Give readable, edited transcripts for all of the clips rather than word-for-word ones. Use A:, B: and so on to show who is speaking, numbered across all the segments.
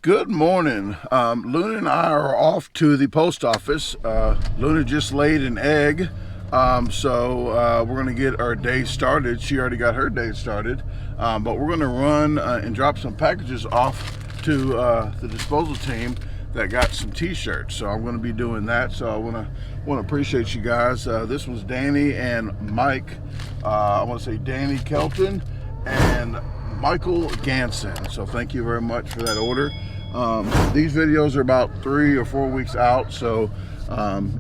A: Good morning. Luna and I are off to the post office. Luna just laid an egg, so we're going to get our day started. She already got her day started, but we're going to run and drop some packages off to the disposal team that got some t-shirts. So I'm going to be doing that. So I want to appreciate you guys. This was Danny and Mike. I want to say Danny Kelton and Michael Ganson. So thank you very much for that order. These videos are about 3 or 4 weeks out, so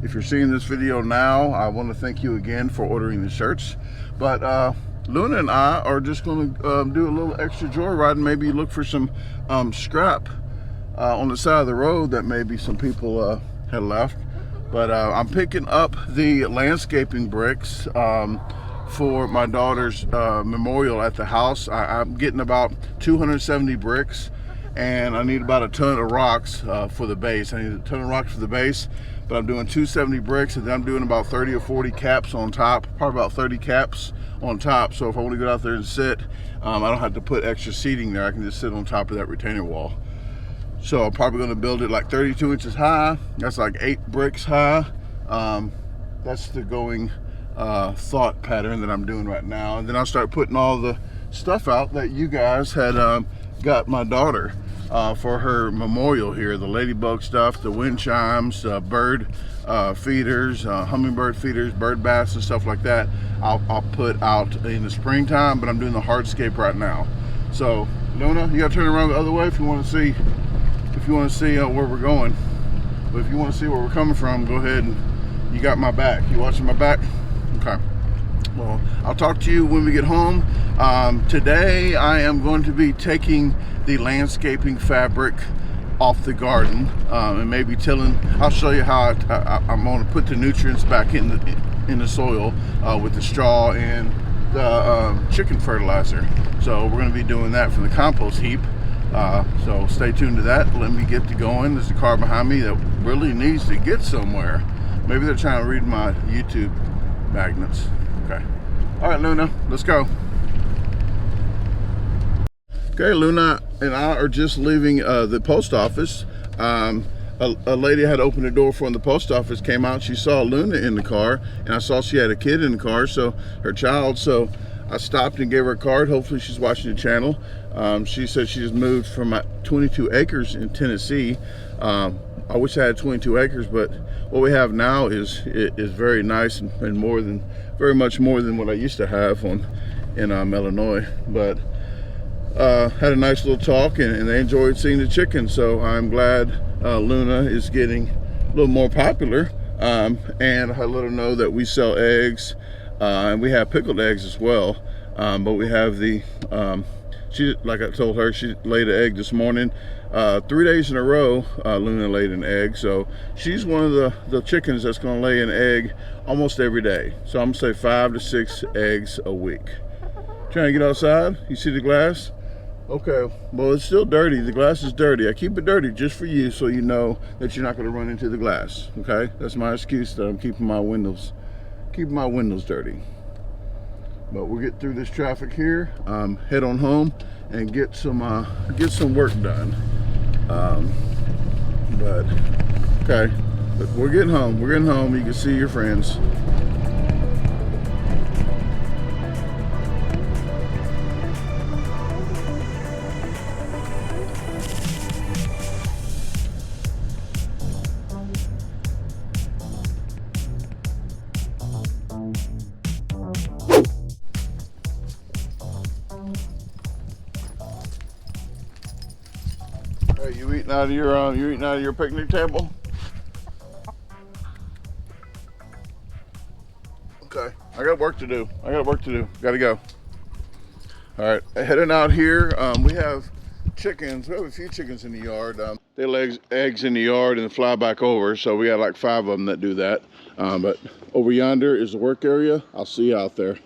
A: if you're seeing this video now, I want to thank you again for ordering the shirts. But Luna and I are just going to do a little extra joyride and maybe look for some scrap on the side of the road that maybe some people had left. But I'm picking up the landscaping bricks for my daughter's memorial at the house. I'm getting about 270 bricks, and I need about a ton of rocks for the base. I need a ton of rocks for the base, but I'm doing 270 bricks, and then I'm doing about 30 or 40 caps on top, probably about 30 caps on top. So if I want to go out there and sit, I don't have to put extra seating there. I can just sit on top of that retaining wall. So I'm probably going to build it like 32 inches high. That's like 8 bricks high. That's the going thought pattern that I'm doing right now. And then I'll start putting all the stuff out that you guys had got my daughter for her memorial here. The ladybug stuff, the wind chimes, bird feeders, hummingbird feeders, bird baths and stuff like that. I'll put out in the springtime, but I'm doing the hardscape right now. So Luna, you gotta turn around the other way if you want to see where we're going. But if you want to see where we're coming from, go ahead, and you got my back. You watching my back? Okay. Well, I'll talk to you when we get home. Today I am going to be taking the landscaping fabric off the garden and maybe tilling. I'll show you how I'm going to put the nutrients back in the soil with the straw and the chicken fertilizer. So we're going to be doing that from the compost heap. So stay tuned to that. Let me get to going. There's a car behind me that really needs to get somewhere. Maybe they're trying to read my YouTube magnets. Okay. All right, Luna, let's go. Okay, Luna and I are just leaving the post office. A lady had opened the door for the post office, came out, she saw Luna in the car, and I saw she had a kid in the car, so her child, so I stopped and gave her a card. Hopefully she's watching the channel. She said she just moved from 22 acres in Tennessee. I wish I had 22 acres, but what we have now is very nice and very much more than what I used to have in Illinois. But had a nice little talk, and they enjoyed seeing the chickens. So I'm glad Luna is getting a little more popular. And I let her know that we sell eggs, and we have pickled eggs as well. But we have the she, like I told her, she laid an egg this morning. 3 days in a row, Luna laid an egg. So she's one of the chickens that's going to lay an egg almost every day. So I'm going to say 5 to 6 eggs a week. Trying to get outside. You see the glass? Okay, well, it's still dirty. The glass is dirty. I keep it dirty just for you, so you know that you're not going to run into the glass. Okay, that's my excuse that I'm keeping my windows dirty. But we'll get through this traffic here, head on home, and get some work done. But okay, but we're getting home. We're getting home. You can see your friends. Hey, you eating out of your picnic table? Okay, I got work to do. Gotta go. All right, heading out here. We have chickens. We have a few chickens in the yard. They lay eggs in the yard and fly back over. So we got like 5 of them that do that. But over yonder is the work area. I'll see you out there.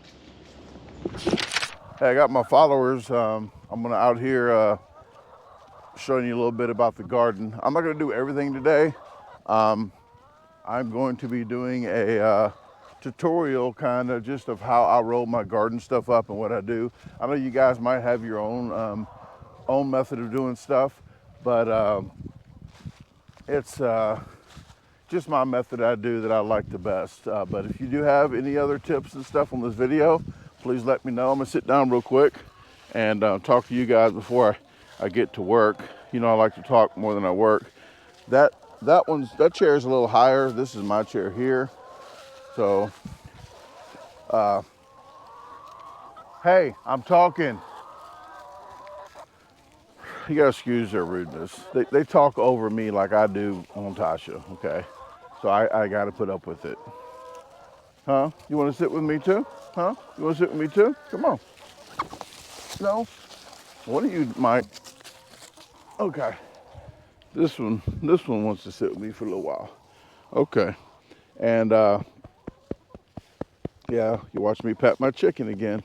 A: Hey, I got my followers. I'm gonna out here showing you a little bit about the garden. I'm not gonna do everything today. I'm going to be doing a tutorial kind of just of how I roll my garden stuff up and what I do. I know you guys might have your own method of doing stuff. but it's just my method I do that I like the best. But if you do have any other tips and stuff on this video, please let me know. I'm gonna sit down real quick and talk to you guys before I get to work. You know, I like to talk more than I work. That chair is a little higher. This is my chair here. So, hey, I'm talking. You gotta excuse their rudeness. They talk over me like I do on Tasha, okay? So I gotta put up with it. Huh? You wanna sit with me too? Huh? You wanna sit with me too? Come on. No? One of you might. Okay. This one wants to sit with me for a little while. Okay. And yeah, you watch me pat my chicken again.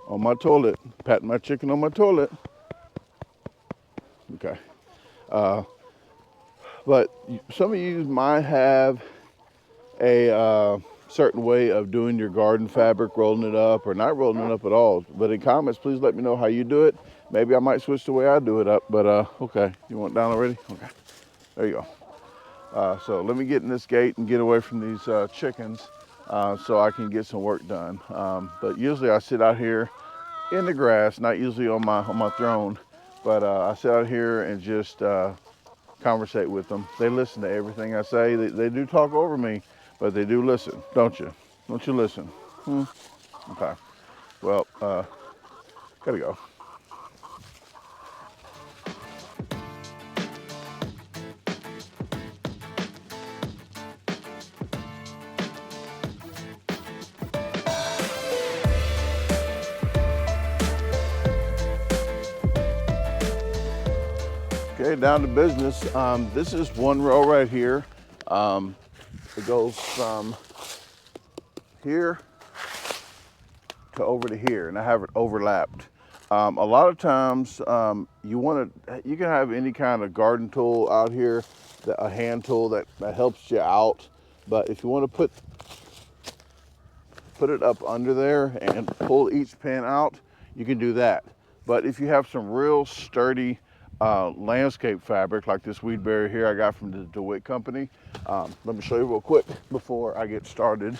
A: On my toilet. Patting my chicken on my toilet. Okay. But some of you might have a certain way of doing your garden fabric, rolling it up or not rolling it up at all. But in comments, please let me know how you do it. Maybe I might switch the way I do it up, but okay. You want it down already? Okay. There you go. So let me get in this gate and get away from these chickens so I can get some work done. But usually I sit out here in the grass, not usually on my throne, but I sit out here and just conversate with them. They listen to everything I say. They do talk over me, but they do listen, don't you? Don't you listen? Okay. Well, gotta go. Okay, down to business. This is one row right here. It goes from here to over to here, and I have it overlapped. A lot of times, you can have any kind of garden tool out here, a hand tool that helps you out. But if you want to put it up under there and pull each pin out, you can do that. But if you have some real sturdy landscape fabric like this weed barrier here I got from the DeWitt company. Let me show you real quick before I get started.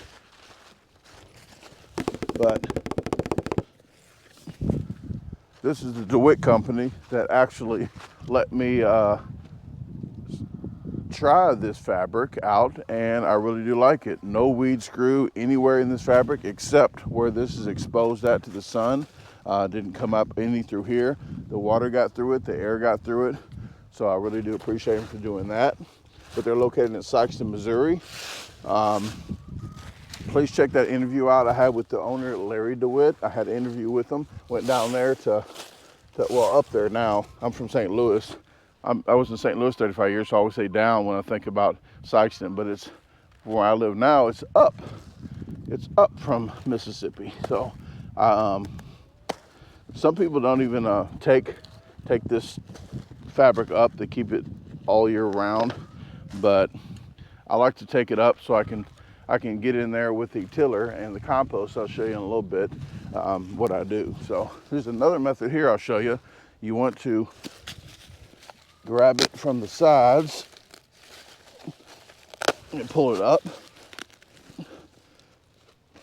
A: But this is the DeWitt company that actually let me try this fabric out, and I really do like it. No weed screw anywhere in this fabric except where this is exposed at to the sun. Didn't come up any through here. The water got through it, the air got through it. So I really do appreciate them for doing that. But they're located in Sikeston, Missouri. Please check that interview out I had with the owner, Larry DeWitt. I had an interview with him. Went down there well, up there now. I'm from St. Louis. I was in St. Louis 35 years, so I always say down when I think about Sikeston, but it's where I live now, it's up. It's up from Mississippi. So some people don't even take this fabric up. They keep it all year round, but I like to take it up so I can get in there with the tiller and the compost. I'll show you in a little bit what I do. So there's another method here I'll show you. You want to grab it from the sides and pull it up,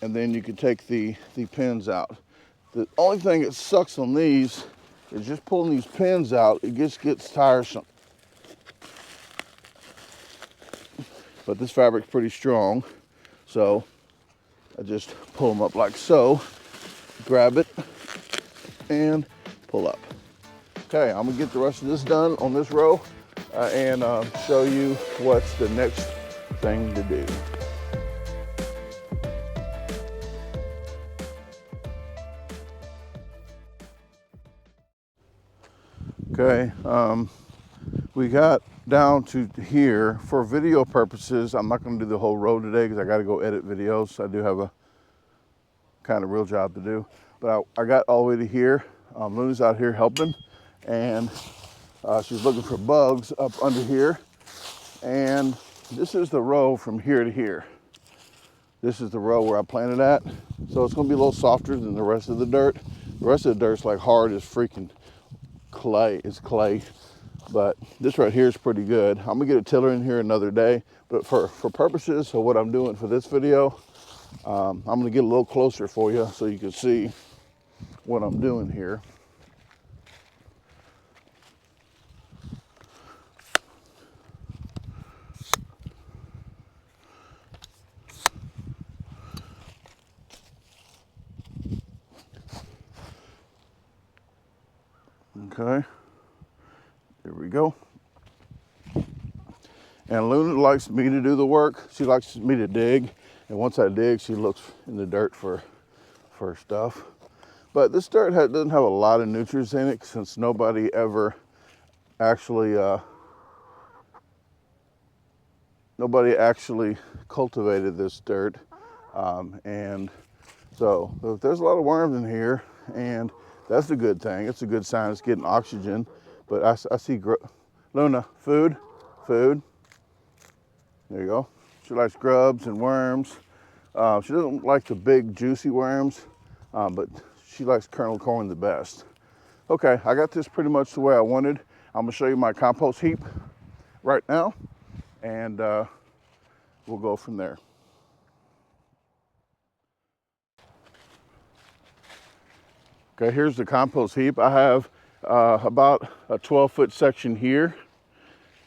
A: and then you can take the pins out. The only thing that sucks on these is just pulling these pins out. It just gets tiresome. But this fabric's pretty strong, so I just pull them up like so, grab it, and pull up. Okay, I'm gonna get the rest of this done on this row and show you what's the next thing to do. Okay, we got down to here. For video purposes, I'm not going to do the whole row today because I got to go edit videos. I do have a kind of real job to do. But I got all the way to here. Luna's out here helping, and she's looking for bugs up under here. And this is the row from here to here. This is the row where I planted at. So it's going to be a little softer than the rest of the dirt. The rest of the dirt's like hard as freaking clay. It's clay, but this right here is pretty good. I'm gonna get a tiller in here another day, but for purposes of what I'm doing for this video, I'm gonna get a little closer for you so you can see what I'm doing here. Okay, there we go. And Luna likes me to do the work. She likes me to dig. And once I dig, she looks in the dirt for stuff. But this dirt doesn't have a lot of nutrients in it since nobody ever actually cultivated this dirt. And so there's a lot of worms in here, and that's a good thing. It's a good sign it's getting oxygen. But I see, Luna, food. There you go. She likes grubs and worms. She doesn't like the big juicy worms, but she likes kernel corn the best. Okay, I got this pretty much the way I wanted. I'm gonna show you my compost heap right now, and we'll go from there. Okay, here's the compost heap. I have about a 12-foot section here,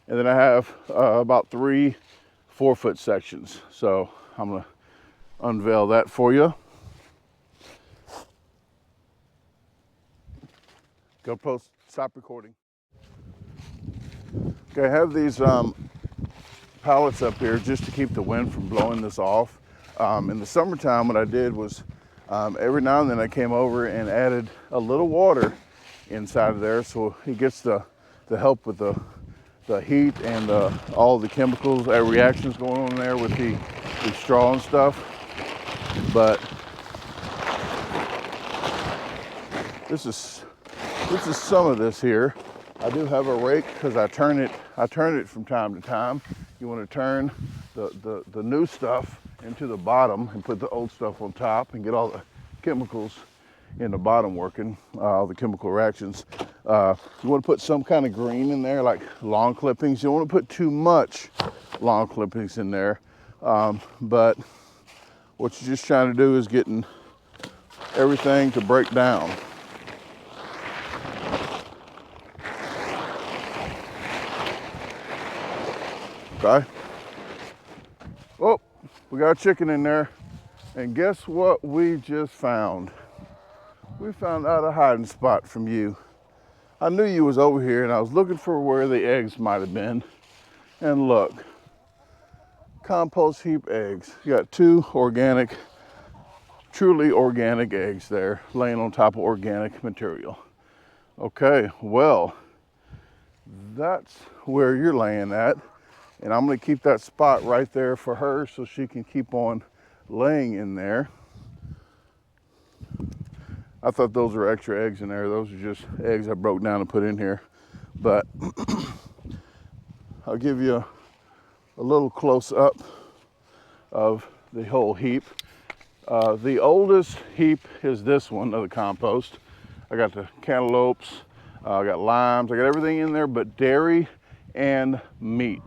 A: and then I have about 3 4-foot sections. So I'm gonna unveil that for you. GoPro, stop recording. Okay, I have these pallets up here just to keep the wind from blowing this off. In the summertime, what I did was every now and then I came over and added a little water inside of there, so it gets the help with the heat and all the chemicals, reactions going on there with the straw and stuff. But this is some of this here. I do have a rake because I turn it from time to time. You want to turn the new stuff into the bottom and put the old stuff on top and get all the chemicals in the bottom working, all the chemical reactions. You want to put some kind of green in there, like lawn clippings. You don't want to put too much lawn clippings in there, but what you're just trying to do is getting everything to break down. Okay. Oh, we got a chicken in there. And guess what we just found? We found out a hiding spot from you. I knew you was over here, and I was looking for where the eggs might have been. And look, compost heap eggs. You got 2 organic, truly organic eggs there laying on top of organic material. Okay, well, that's where you're laying at. And I'm gonna keep that spot right there for her so she can keep on laying in there. I thought those were extra eggs in there. Those are just eggs I broke down and put in here. But I'll give you a little close up of the whole heap. The oldest heap is this one of the compost. I got the cantaloupes, I got limes, I got everything in there but dairy and meat.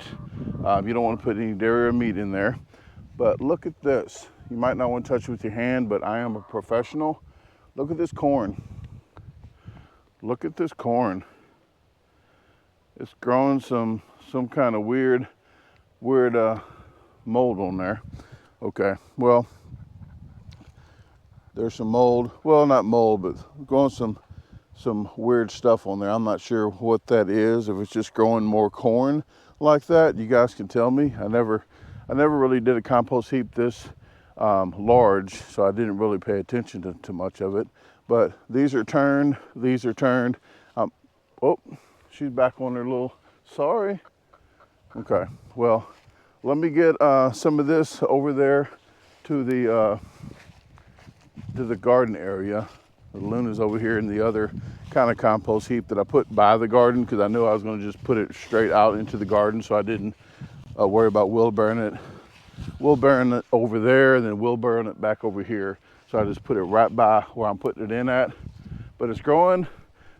A: You don't want to put any dairy or meat in there. But look at this. You might not want to touch it with your hand, but I am a professional. Look at this corn. Look at this corn. It's growing some kind of weird mold on there. Okay, well, there's some mold. Well, not mold, but growing some weird stuff on there. I'm not sure what that is. If it's just growing more corn like that, you guys can tell me. I never really did a compost heap this large, so I didn't really pay attention to much of it. But these are turned. Oh, she's back on her little, sorry. Okay, well, let me get some of this over there to the garden area. Luna's over here in the other kind of compost heap that I put by the garden because I knew I was going to just put it straight out into the garden, so I didn't worry about wheelbarrowing it over there and then wheelbarrowing it back over here. So I just put it right by where I'm putting it in at. But it's growing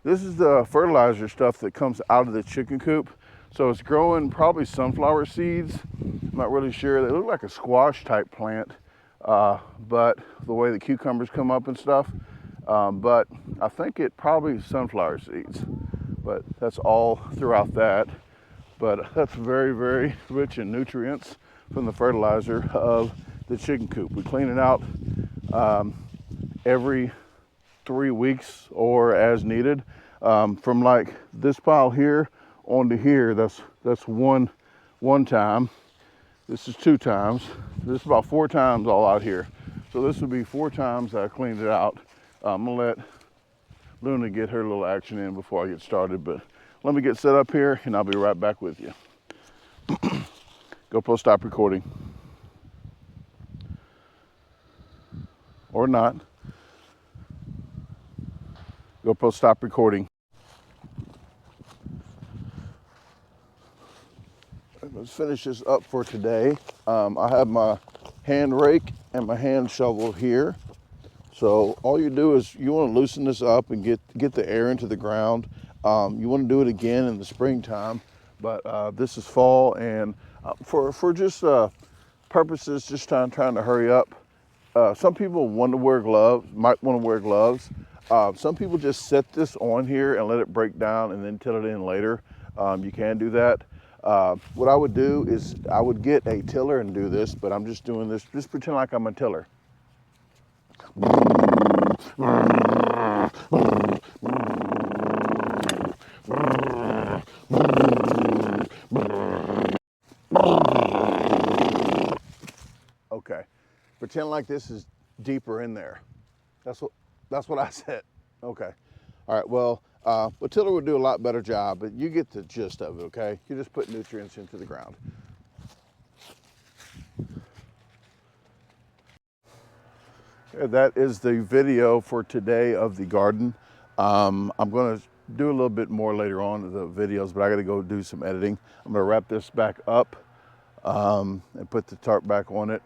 A: This is the fertilizer stuff that comes out of the chicken coop. So it's growing probably sunflower seeds. I'm not really sure. They look like a squash type plant, but the way the cucumbers come up and stuff. But I think it probably is sunflower seeds, but that's all throughout that. But that's very, very rich in nutrients from the fertilizer of the chicken coop. We clean it out every 3 weeks or as needed. From like this pile here onto here, that's one time. This is 2 times. This is about 4 times all out here. So this would be 4 times that I cleaned it out. I'm gonna let Luna get her little action in before I get started, but let me get set up here and I'll be right back with you. GoPro, stop recording. Or not. GoPro, stop recording. Let's finish this up for today. I have my hand rake and my hand shovel here. So all you do is you want to loosen this up and get the air into the ground. You want to do it again in the springtime, but this is fall, and for just purposes, just trying to hurry up. Some people want to wear gloves, might want to wear gloves. Some people just set this on here and let it break down and then till it in later. You can do that. What I would do is I would get a tiller and do this, but I'm just doing this, just pretend like I'm a tiller. Okay, pretend like this is deeper in there. That's what I said. Okay, all right. Well, a tiller would do a lot better job, but you get the gist of it. Okay, you just put nutrients into the ground. That is the video for today of the garden. I'm going to do a little bit more later on in the videos, but I got to go do some editing. I'm going to wrap this back up and put the tarp back on it.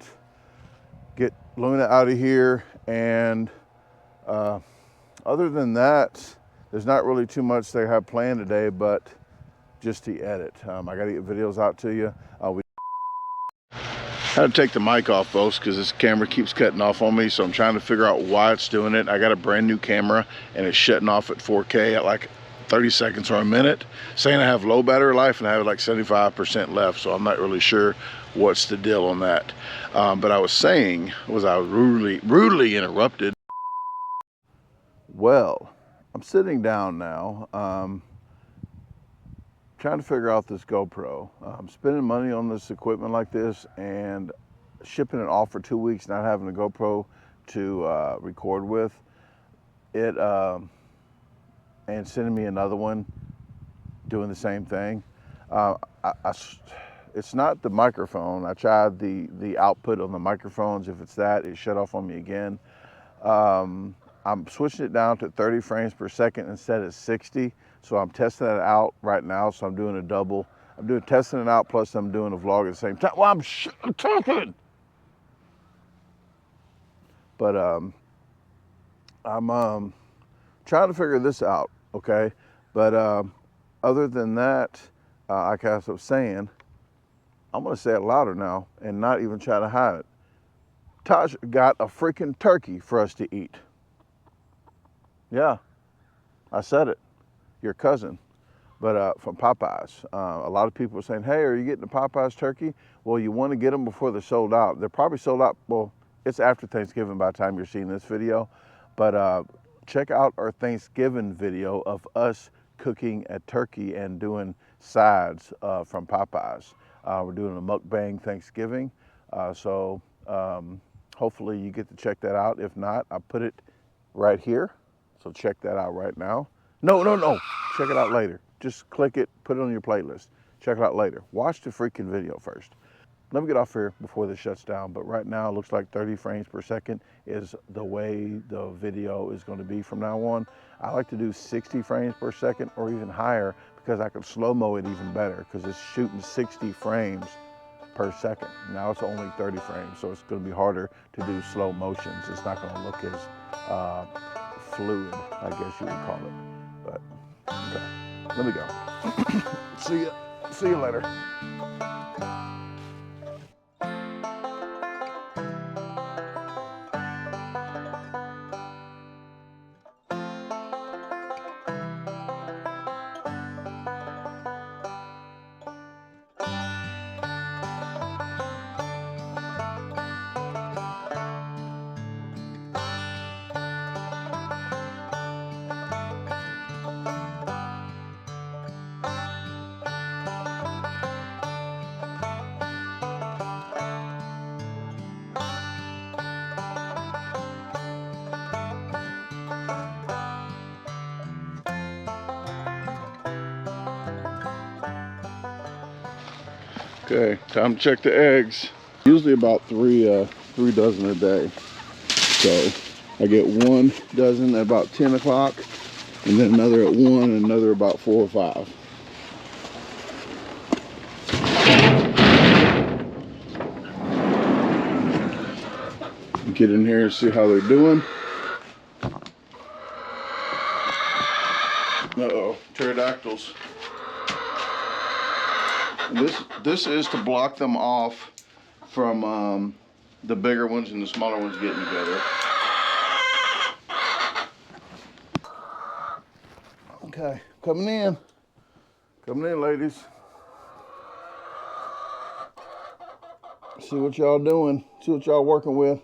A: Get Luna out of here, and other than that, there's not really too much they have planned today, but just to edit. I got to get videos out to you. I had to take the mic off, folks, because this camera keeps cutting off on me, so I'm trying to figure out why it's doing it. I got a brand new camera, and it's shutting off at 4K at like 30 seconds or a minute, saying I have low battery life, and I have like 75% left, so I'm not really sure what's the deal on that. But I was saying, I was rudely interrupted. Well, I'm sitting down now, trying to figure out this GoPro. I'm spending money on this equipment like this and shipping it off for 2 weeks, not having a GoPro to record with it, and sending me another one doing the same thing. It's not the microphone. I tried the output on the microphones. If it's that, it shut off on me again. I'm switching it down to 30 frames per second instead of 60. So I'm testing that out right now. So I'm doing a double. I'm doing testing it out, plus I'm doing a vlog at the same time. Well, I'm talking. But I'm trying to figure this out, okay? But other than that, like I was saying, I'm gonna say it louder now and not even try to hide it. Taj got a freaking turkey for us to eat. Yeah, I said it. Your cousin, but from Popeyes. A lot of people are saying, hey, are you getting the Popeyes turkey? Well, you want to get them before they're sold out. They're probably sold out. Well, it's after Thanksgiving by the time you're seeing this video. But check out our Thanksgiving video of us cooking a turkey and doing sides from Popeyes. We're doing a mukbang Thanksgiving. So hopefully you get to check that out. If not, I put it right here. So check that out right now. No. Check it out later. Just click it, put it on your playlist. Check it out later. Watch the freaking video first. Let me get off here before this shuts down. But right now it looks like 30 frames per second is the way the video is going to be from now on. I like to do 60 frames per second or even higher because I can slow-mo it even better because it's shooting 60 frames per second. Now it's only 30 frames, so it's going to be harder to do slow motions. It's not going to look as fluid, I guess you would call it. But Okay, let me go. See you later. Okay, time to check the eggs. Usually about three dozen a day. So I get 1 dozen at about 10 o'clock, and then another at 1, and another about 4 or 5. Get in here and see how they're doing. Uh-oh, pterodactyls. And this is to block them off from the bigger ones and the smaller ones getting together. Okay, coming in, ladies. See what y'all doing. See what y'all working with.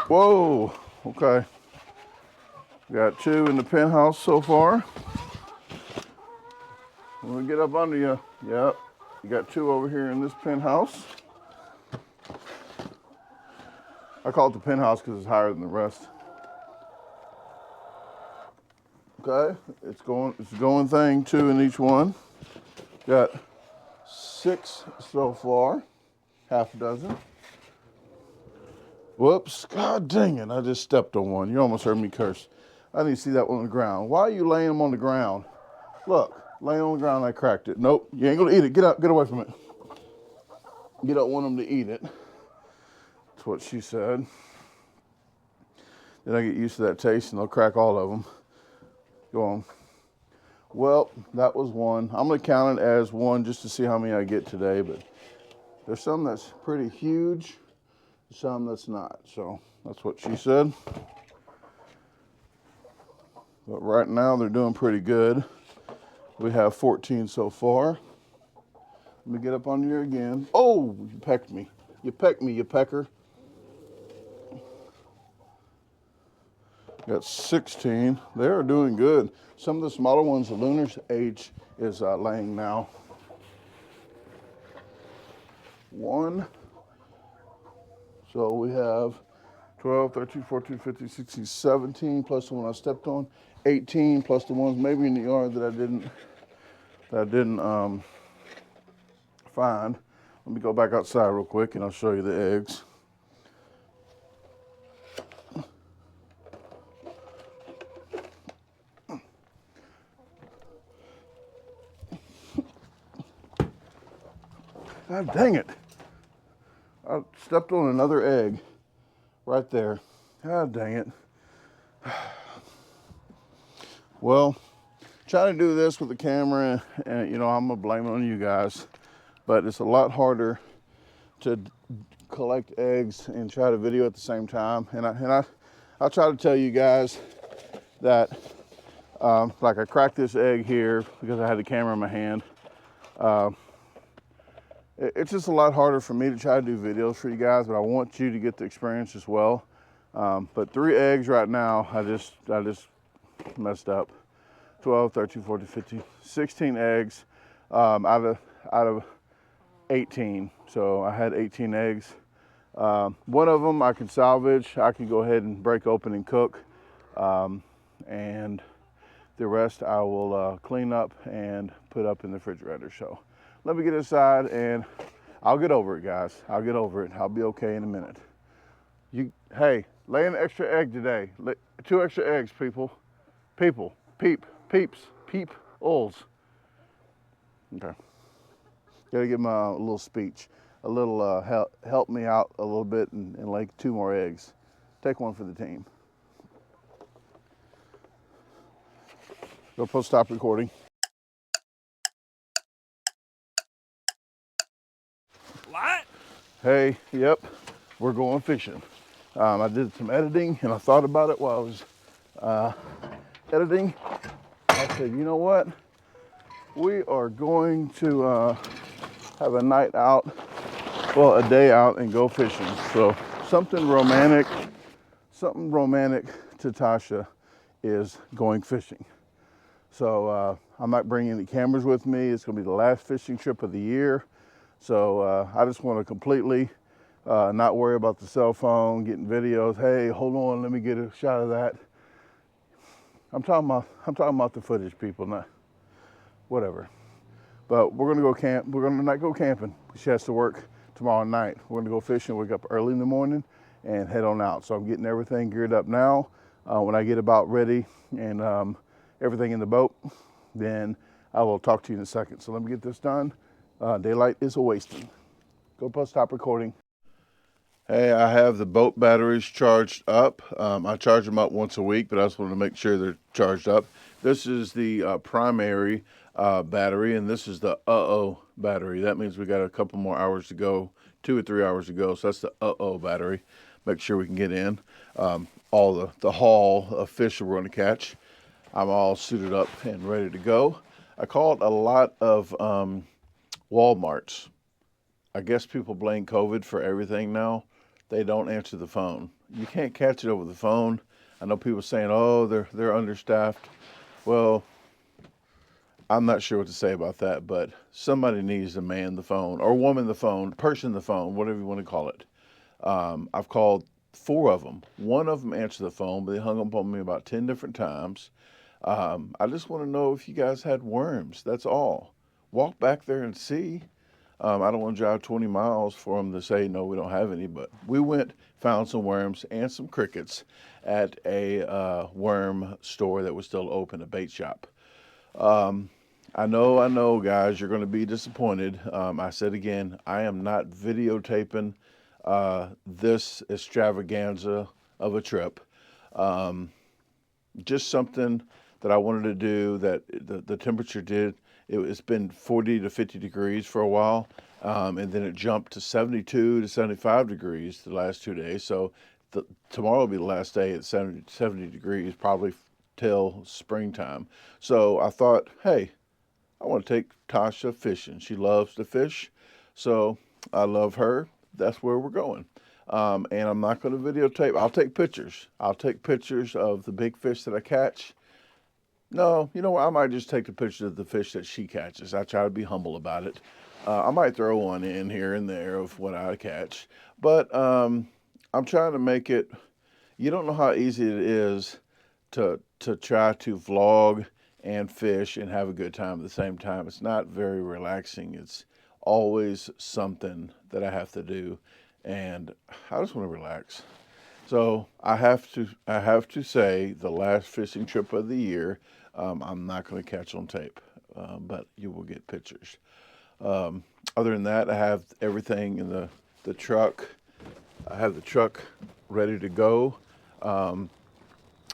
A: Whoa, okay. Got 2 in the penthouse so far. When we get up under you, yep. You got 2 over here in this penthouse. I call it the penthouse because it's higher than the rest. Okay, it's going thing, 2 in each one. Got 6 so far, half a dozen. Whoops, god dang it, I just stepped on one. You almost heard me curse. I need to see that one on the ground. Why are you laying them on the ground? Look, laying on the ground, I cracked it. Nope, you ain't gonna eat it. Get out, get away from it. You don't want them to eat it. That's what she said. Then I get used to that taste and they'll crack all of them. Go on. Well, that was 1. I'm gonna count it as 1 just to see how many I get today, but there's some that's pretty huge, some that's not. So that's what she said. But right now they're doing pretty good. We have 14 so far. Let me get up on you again. Oh, you pecked me. You pecked me, you pecker. Got 16. They are doing good. Some of the smaller ones, the Lunar's age is laying now. 1. So we have 12, 13, 14, 15, 16, 17, plus the one I stepped on. 18, plus the ones maybe in the yard that I didn't find. Let me go back outside real quick and I'll show you the eggs. God dang it. I stepped on another egg right there. God dang it. Well, trying to do this with the camera, and you know, I'm gonna blame it on you guys, but it's a lot harder to collect eggs and try to video at the same time. And I'll try to tell you guys that, like I cracked this egg here because I had the camera in my hand. It's just a lot harder for me to try to do videos for you guys, but I want you to get the experience as well. But 3 eggs right now, I just messed up. 12, 13, 14, 15, 16 eggs out of 18. So I had 18 eggs. One of them I can salvage. I can go ahead and break open and cook. And the rest I will clean up and put up in the refrigerator. So let me get inside and I'll get over it, guys. I'll get over it. I'll be okay in a minute. Hey, lay an extra egg today. 2 extra eggs, people. Peeps, ols. Okay. Gotta give my little speech. help me out a little bit and lay 2 more eggs. Take one for the team. Go post stop recording.
B: What?
A: Hey, yep, we're going fishing. I did some editing and I thought about it while I was editing. I said, you know what? We are going to have a night out, well, a day out and go fishing. So something romantic to Tasha is going fishing. So I'm not bringing any cameras with me. It's gonna be the last fishing trip of the year. So I just want to completely not worry about the cell phone, getting videos. Hey, hold on, let me get a shot of that. I'm talking about the footage, people, not whatever. But we're gonna go camp. We're gonna not go camping. She has to work tomorrow night. We're gonna go fishing, wake up early in the morning and head on out. So I'm getting everything geared up now. When I get about ready and everything in the boat, then I will talk to you in a second. So let me get this done. Daylight is a wasting. Go post stop recording. Hey, I have the boat batteries charged up. I charge them up once a week, but I just wanted to make sure they're charged up. This is the primary battery, and this is the battery. That means we got a couple more hours to go, 2 or 3 hours to go. So that's the battery. Make sure we can get in. All the haul of fish that we're going to catch. I'm all suited up and ready to go. I called a lot of Walmarts. I guess people blame COVID for everything now. They don't answer the phone. You can't catch it over the phone. I know people saying, oh, they're understaffed. Well, I'm not sure what to say about that, but somebody needs to man the phone, or woman the phone, person the phone, whatever you want to call it. I've called 4 of them. 1 of them answered the phone, but they hung up on me about 10 different times. I just want to know if you guys had worms. That's all. Walk back there and see. I don't want to drive 20 miles for them to say, no, we don't have any. But we went, found some worms and some crickets at a worm store that was still open, a bait shop. I know, guys, you're going to be disappointed. I said again, I am not videotaping this extravaganza of a trip. Just something that I wanted to do that the temperature did. It's been 40 to 50 degrees for a while, and then it jumped to 72 to 75 degrees the last 2 days. So tomorrow will be the last day at 70 degrees, probably till springtime. So I thought, hey, I want to take Tasha fishing. She loves to fish, so I love her. That's where we're going. And I'm not going to videotape. I'll take pictures. I'll take pictures of the big fish that I catch. No, you know what? I might just take the picture of the fish that she catches. I try to be humble about it. I might throw one in here and there of what I catch. But I'm trying to make it, you don't know how easy it is to try to vlog and fish and have a good time at the same time. It's not very relaxing. It's always something that I have to do. And I just want to relax. So I have to say the last fishing trip of the year, I'm not going to catch on tape, but you will get pictures. Other than that, I have everything in the truck. I have the truck ready to go. I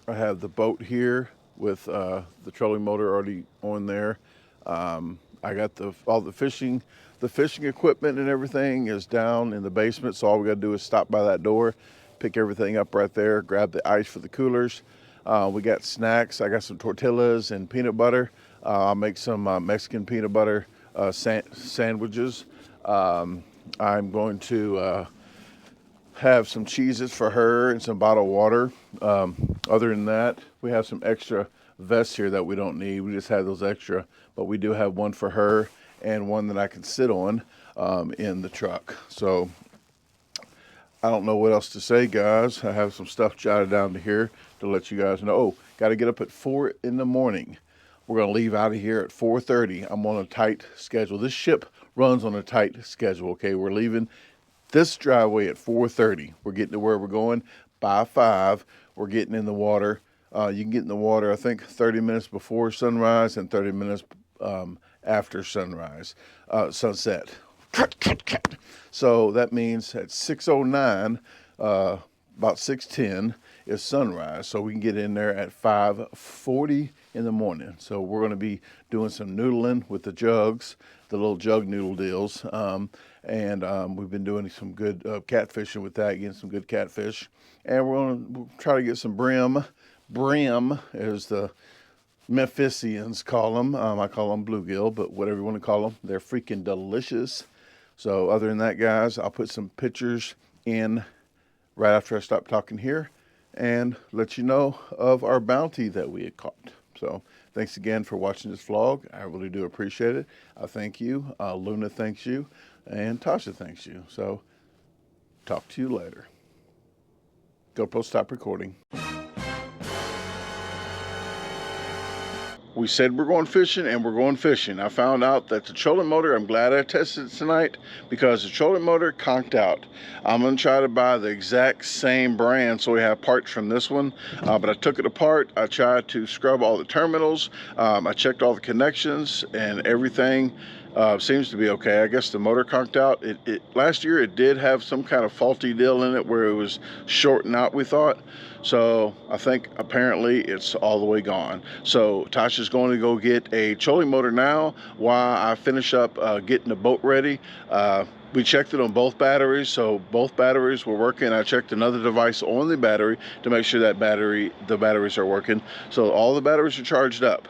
A: have the boat here with the trolling motor already on there. I got all the fishing equipment and everything is down in the basement. So all we got to do is stop by that door, pick everything up right there, grab the ice for the coolers. We got snacks. I got some tortillas and peanut butter. I'll make some Mexican peanut butter sandwiches. I'm going to have some cheeses for her and some bottled water. Other than that, we have some extra vests here that we don't need. We just have those extra, but we do have one for her and one that I can sit on in the truck. So I don't know what else to say, guys. I have some stuff jotted down to here to let you guys know. Oh, got to get up at 4 in the morning. We're going to leave out of here at 4:30. I'm on a tight schedule. This ship runs on a tight schedule, okay? We're leaving this driveway at 4:30. We're getting to where we're going by 5. We're getting in the water. You can get in the water, I think, 30 minutes before sunrise and 30 minutes after sunset. So that means at 6:09, about 6:10 is sunrise. So we can get in there at 5:40 in the morning. So we're going to be doing some noodling with the jugs, the little jug noodle deals. We've been doing some good catfishing with that, getting some good catfish. And we'll try to get some brim. Brim, as the Memphisians call them. I call them bluegill, but whatever you want to call them, they're freaking delicious. So other than that, guys, I'll put some pictures in right after I stop talking here and let you know of our bounty that we had caught. So thanks again for watching this vlog. I really do appreciate it. I thank you. Luna thanks you. And Tasha thanks you. So talk to you later. GoPro, stop recording. We said we're going fishing, and we're going fishing. I found out that the trolling motor, I'm glad I tested it tonight, because the trolling motor conked out. I'm going to try to buy the exact same brand so we have parts from this one, but I took it apart. I tried to scrub all the terminals. I checked all the connections, and everything seems to be okay. I guess the motor conked out. Last year it did have some kind of faulty deal in it where it was shorting out, we thought. So I think apparently it's all the way gone. So Tasha's going to go get a trolling motor now while I finish up getting the boat ready. We checked it on both batteries, so both batteries were working. I checked another device on the battery to make sure that the batteries are working. So all the batteries are charged up.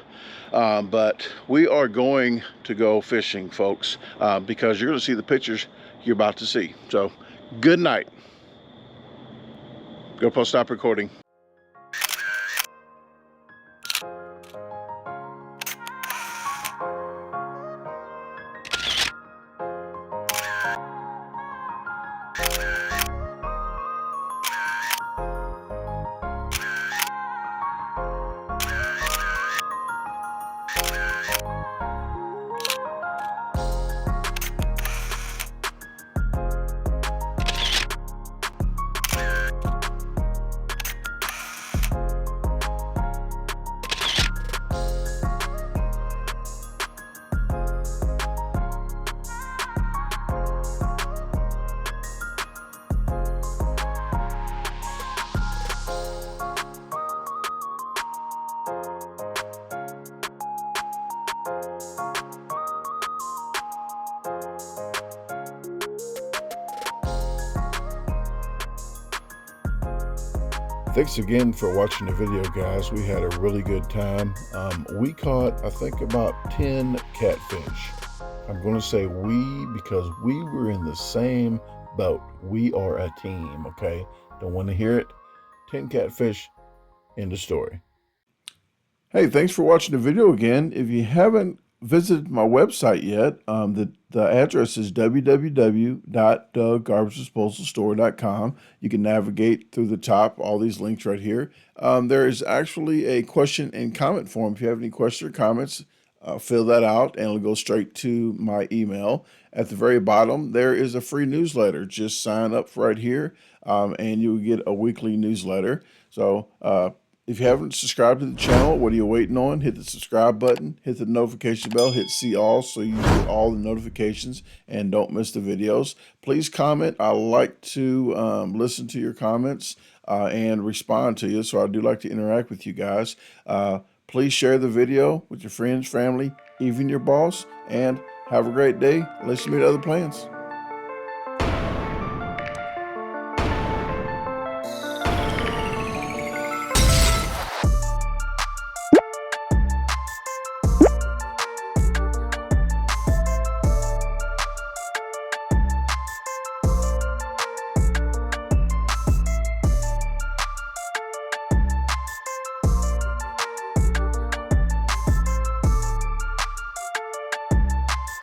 A: But we are going to go fishing, folks, because you're going to see the pictures you're about to see. So good night. GoPro, stop recording. Thanks again for watching the video, guys. We had a really good time. We caught, I think, about 10 catfish. I'm going to say we because we were in the same boat. We are a team, okay? Don't want to hear it? 10 catfish, end of story. Hey, thanks for watching the video again. If you haven't visited my website yet, the address is www.DaGarbageDisposalstore.com. You can navigate through the top, all these links right here. There is actually a question and comment form. If you have any questions or comments, fill that out and it'll go straight to my email. At the very bottom, there is a free newsletter. Just sign up right here and you'll get a weekly newsletter. So if you haven't subscribed to the channel, what are you waiting on? Hit the subscribe button, hit the notification bell, hit see all so you get all the notifications and don't miss the videos. Please comment. I like to listen to your comments and respond to you, so I do like to interact with you guys. Please share the video with your friends, family, even your boss, and have a great day. Let's meet other plans.